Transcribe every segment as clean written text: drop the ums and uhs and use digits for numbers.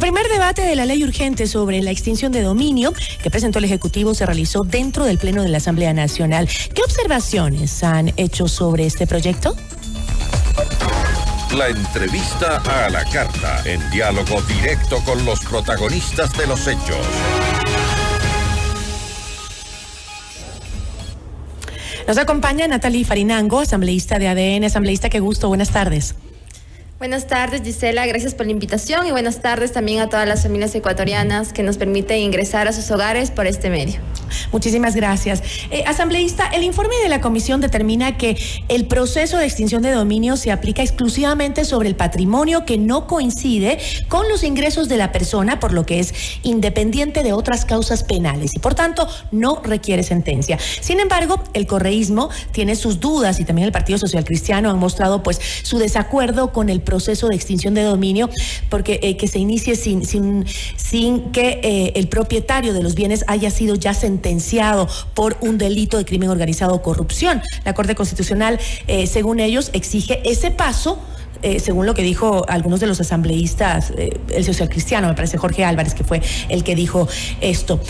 primer debate de la ley urgente sobre la extinción de dominio que presentó el Ejecutivo se realizó dentro del Pleno de la Asamblea Nacional. ¿Qué observaciones han hecho sobre este proyecto? La entrevista a la carta, en diálogo directo con los protagonistas de los hechos. Nos acompaña Natalie Farinango, asambleísta de ADN. Asambleísta, qué gusto, buenas tardes. Buenas tardes, Gisela, gracias por la invitación y buenas tardes también a todas las familias ecuatorianas que nos permiten ingresar a sus hogares por este medio. Muchísimas gracias. Asambleísta, el informe de la comisión determina que el proceso de extinción de dominio se aplica exclusivamente sobre el patrimonio que no coincide con los ingresos de la persona, por lo que es independiente de otras causas penales y por tanto no requiere sentencia. Sin embargo, el correísmo tiene sus dudas y también el Partido Social Cristiano han mostrado pues su desacuerdo con el proceso de extinción de dominio porque que se inicie sin que el propietario de los bienes haya sido ya sentenciado por un delito de crimen organizado o corrupción. La Corte Constitucional, según ellos, exige ese paso. Según lo que dijo algunos de los asambleístas, el social cristiano, me parece Jorge Álvarez, que fue el que dijo esto.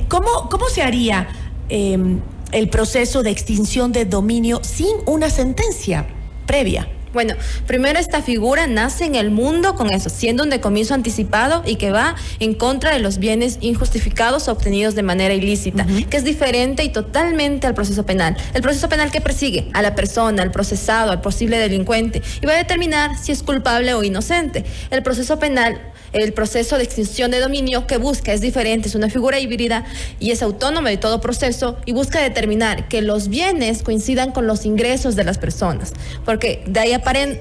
¿Cómo se haría el proceso de extinción de dominio sin una sentencia previa? Bueno, primero esta figura nace en el mundo con eso, siendo un decomiso anticipado y que va en contra de los bienes injustificados obtenidos de manera ilícita, que es diferente y totalmente al proceso penal. El proceso penal que persigue a la persona, al procesado, al posible delincuente y va a determinar si es culpable o inocente. El proceso penal, el proceso de extinción de dominio que busca es diferente, es una figura híbrida y es autónoma de todo proceso y busca determinar que los bienes coincidan con los ingresos de las personas, porque de ahí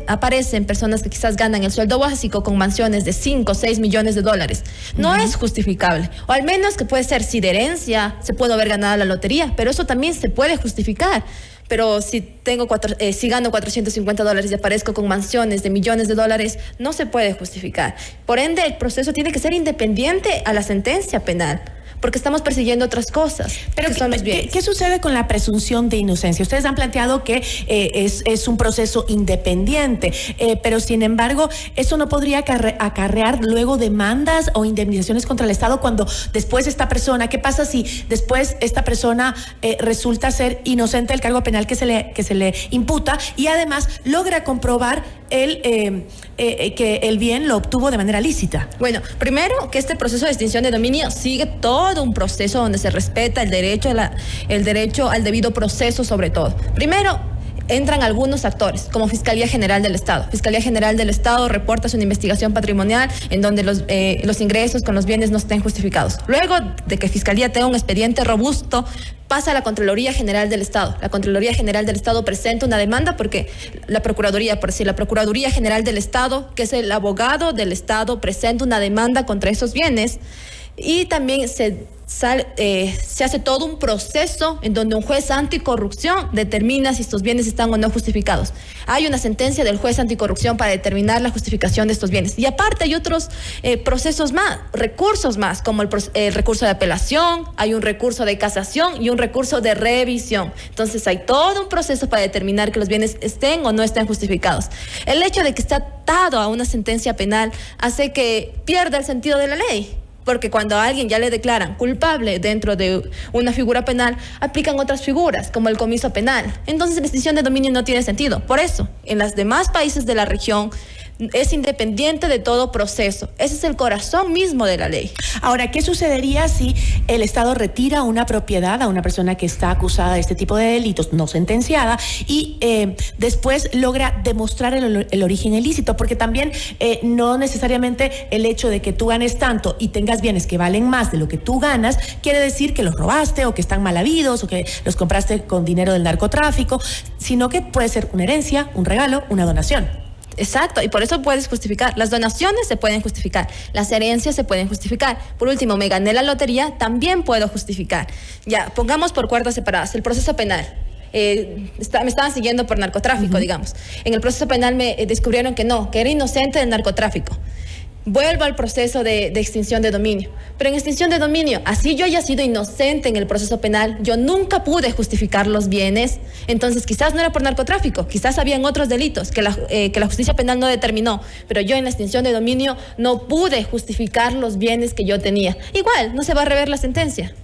aparecen personas que quizás ganan el sueldo básico con mansiones de 5 o 6 millones de dólares. No es justificable, o al menos que puede ser si de herencia se puede haber ganado la lotería, pero eso también se puede justificar. Pero si gano $450 y aparezco con mansiones de millones de dólares, no se puede justificar. Por ende, el proceso tiene que ser independiente a la sentencia penal, porque estamos persiguiendo otras cosas. Pero ¿qué sucede con la presunción de inocencia? Ustedes han planteado que es un proceso independiente, pero sin embargo, ¿eso no podría acarrear luego demandas o indemnizaciones contra el Estado cuando después esta persona, qué pasa si después esta persona resulta ser inocente del cargo penal que se le imputa y además logra comprobar que el bien lo obtuvo de manera lícita? Bueno, primero que este proceso de extinción de dominio sigue todo un proceso donde se respeta el derecho al debido proceso sobre todo. Primero, entran algunos actores, como Fiscalía General del Estado. Fiscalía General del Estado reporta una investigación patrimonial en donde los ingresos con los bienes no estén justificados. Luego de que Fiscalía tenga un expediente robusto, pasa a la Contraloría General del Estado. La Contraloría General del Estado presenta una demanda porque la Procuraduría General del Estado, que es el abogado del Estado, presenta una demanda contra esos bienes y también se hace todo un proceso en donde un juez anticorrupción determina si estos bienes están o no justificados. Hay una sentencia del juez anticorrupción para determinar la justificación de estos bienes. Y aparte hay otros procesos más, recursos más, como el recurso de apelación, hay un recurso de casación y un recurso de revisión. Entonces hay todo un proceso para determinar que los bienes estén o no estén justificados. El hecho de que esté atado a una sentencia penal hace que pierda el sentido de la ley. Porque cuando a alguien ya le declaran culpable dentro de una figura penal, aplican otras figuras, como el comiso penal. Entonces la extinción de dominio no tiene sentido. Por eso, en los demás países de la región, es independiente de todo proceso. Ese es el corazón mismo de la ley. Ahora, ¿qué sucedería si el Estado retira una propiedad a una persona que está acusada de este tipo de delitos, no sentenciada, y después logra demostrar el origen ilícito? Porque también no necesariamente el hecho de que tú ganes tanto y tengas bienes que valen más de lo que tú ganas, quiere decir que los robaste o que están mal habidos o que los compraste con dinero del narcotráfico, sino que puede ser una herencia, un regalo, una donación. Exacto, y por eso puedes justificar. Las donaciones se pueden justificar, las herencias se pueden justificar. Por último, me gané la lotería, también puedo justificar. Ya, pongamos por cuerdas separadas. El proceso penal. Me estaban siguiendo por narcotráfico, digamos. En el proceso penal me descubrieron que no, que era inocente del narcotráfico. vuelvo al proceso de extinción de dominio. Pero en extinción de dominio, así yo haya sido inocente en el proceso penal, yo nunca pude justificar los bienes. Entonces quizás no era por narcotráfico, quizás habían otros delitos que la justicia penal no determinó, pero yo en la extinción de dominio no pude justificar los bienes que yo tenía. Igual, no se va a rever la sentencia.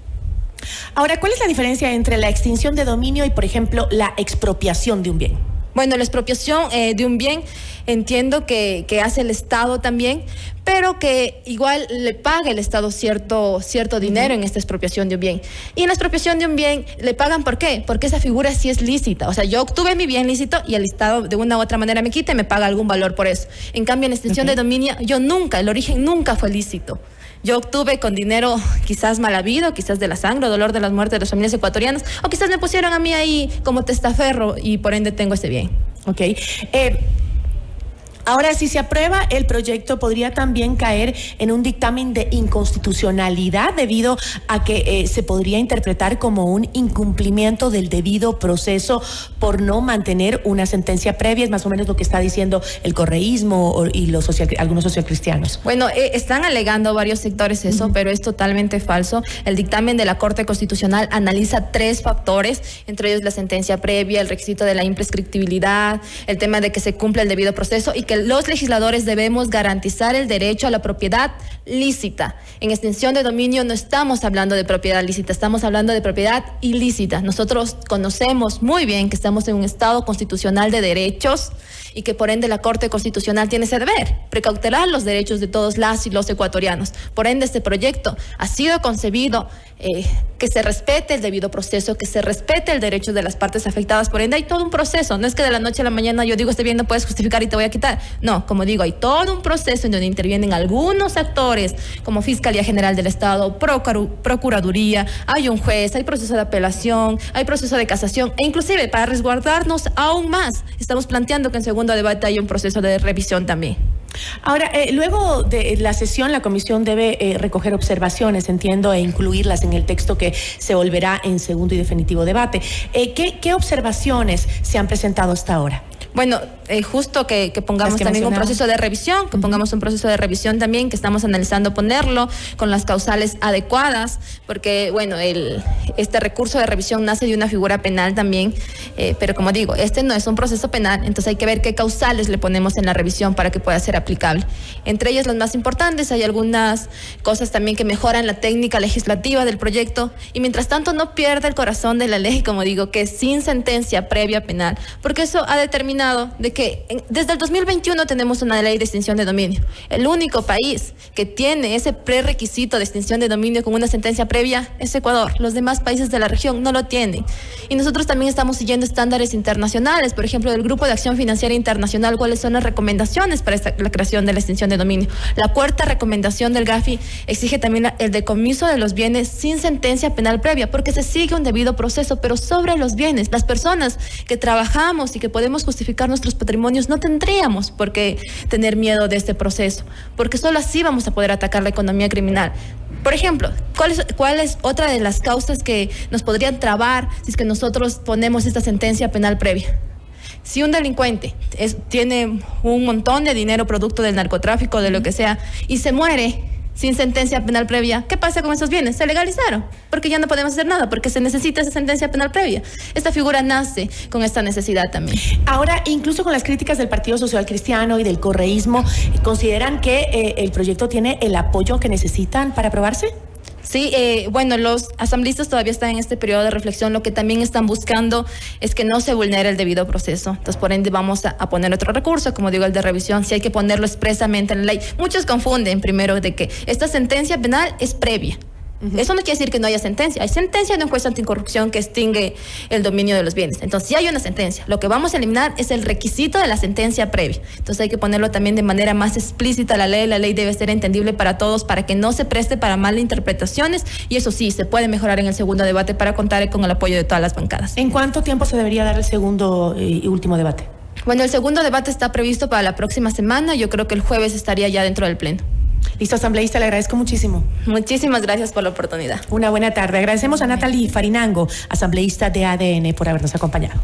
Ahora, ¿cuál es la diferencia entre la extinción de dominio y, por ejemplo, la expropiación de un bien? Bueno, la expropiación de un bien entiendo que hace el Estado también, pero que igual le paga el Estado cierto dinero en esta expropiación de un bien. Y en la expropiación de un bien le pagan, ¿por qué? Porque esa figura sí es lícita. O sea, yo obtuve mi bien lícito y el Estado de una u otra manera me quita y me paga algún valor por eso. En cambio, en la extinción de dominio, el origen nunca fue lícito. Yo obtuve con dinero quizás mal habido, quizás de la sangre, dolor de las muertes de las familias ecuatorianas, o quizás me pusieron a mí ahí como testaferro y por ende tengo ese bien. Ok. Ahora, si se aprueba el proyecto, podría también caer en un dictamen de inconstitucionalidad debido a que se podría interpretar como un incumplimiento del debido proceso por no mantener una sentencia previa. Es más o menos lo que está diciendo el correísmo y algunos socialcristianos. Bueno, están alegando varios sectores eso, pero es totalmente falso. El dictamen de la Corte Constitucional analiza 3 factores, entre ellos la sentencia previa, el requisito de la imprescriptibilidad, el tema de que se cumpla el debido proceso y que los legisladores debemos garantizar el derecho a la propiedad lícita. En extinción de dominio no estamos hablando de propiedad lícita, estamos hablando de propiedad ilícita. Nosotros conocemos muy bien que estamos en un Estado constitucional de derechos y que por ende la Corte Constitucional tiene ese deber, precautelar los derechos de todos las y los ecuatorianos. Por ende, este proyecto ha sido concebido que se respete el debido proceso, que se respete el derecho de las partes afectadas. Por ende, hay todo un proceso. No es que de la noche a la mañana yo digo, este bien no puedes justificar y te voy a quitar. No, como digo, hay todo un proceso en donde intervienen algunos actores, como Fiscalía General del Estado, Procuraduría, hay un juez, hay proceso de apelación, hay proceso de casación, e inclusive para resguardarnos aún más, estamos planteando que en segundo debate haya un proceso de revisión también. Ahora, luego de la sesión, la comisión debe recoger observaciones, entiendo, e incluirlas en el texto que se volverá en segundo y definitivo debate. ¿Qué observaciones se han presentado hasta ahora? Bueno, justo que pongamos también un proceso de revisión, que pongamos un proceso de revisión también, que estamos analizando ponerlo con las causales adecuadas, porque, bueno, este recurso de revisión nace de una figura penal también, pero como digo, este no es un proceso penal, entonces hay que ver qué causales le ponemos en la revisión para que pueda ser aplicable. Entre ellas, las más importantes, hay algunas cosas también que mejoran la técnica legislativa del proyecto, y mientras tanto no pierda el corazón de la ley, como digo, que es sin sentencia previa penal, porque eso ha determinado de que desde el 2021 tenemos una ley de extinción de dominio. El único país que tiene ese prerequisito de extinción de dominio con una sentencia previa es Ecuador. Los demás países de la región no lo tienen. Y nosotros también estamos siguiendo estándares internacionales, por ejemplo, del Grupo de Acción Financiera Internacional, cuáles son las recomendaciones para la creación de la extinción de dominio. La 4ª recomendación del GAFI exige también el decomiso de los bienes sin sentencia penal previa, porque se sigue un debido proceso, pero sobre los bienes. Las personas que trabajamos y que podemos justificar nuestros patrimonios no tendríamos por qué tener miedo de este proceso, porque solo así vamos a poder atacar la economía criminal. Por ejemplo, ¿cuál es otra de las causas que nos podrían trabar si es que nosotros ponemos esta sentencia penal previa? Si un delincuente tiene un montón de dinero producto del narcotráfico, de lo que sea, y se muere sin sentencia penal previa, ¿qué pasa con esos bienes? Se legalizaron, porque ya no podemos hacer nada, porque se necesita esa sentencia penal previa. Esta figura nace con esta necesidad también. Ahora, incluso con las críticas del Partido Social Cristiano y del correísmo, ¿consideran que el proyecto tiene el apoyo que necesitan para aprobarse? Sí, bueno, los asambleístas todavía están en este periodo de reflexión. Lo que también están buscando es que no se vulnere el debido proceso. Entonces, por ende, vamos a poner otro recurso, como digo, el de revisión. Si hay que ponerlo expresamente en la ley. Muchos confunden primero de que esta sentencia penal es previa. Eso no quiere decir que no haya sentencia. Hay sentencia de un juez anticorrupción que extingue el dominio de los bienes. Entonces, si hay una sentencia, lo que vamos a eliminar es el requisito de la sentencia previa. Entonces, hay que ponerlo también de manera más explícita a la ley. La ley debe ser entendible para todos, para que no se preste para malinterpretaciones. Y eso sí, se puede mejorar en el segundo debate para contar con el apoyo de todas las bancadas. ¿En cuánto tiempo se debería dar el segundo y último debate? Bueno, el segundo debate está previsto para la próxima semana. Yo creo que el jueves estaría ya dentro del pleno. Listo, asambleísta, le agradezco muchísimo. Muchísimas gracias por la oportunidad. Una buena tarde. Agradecemos a Natalie Farinango, asambleísta de ADN, por habernos acompañado.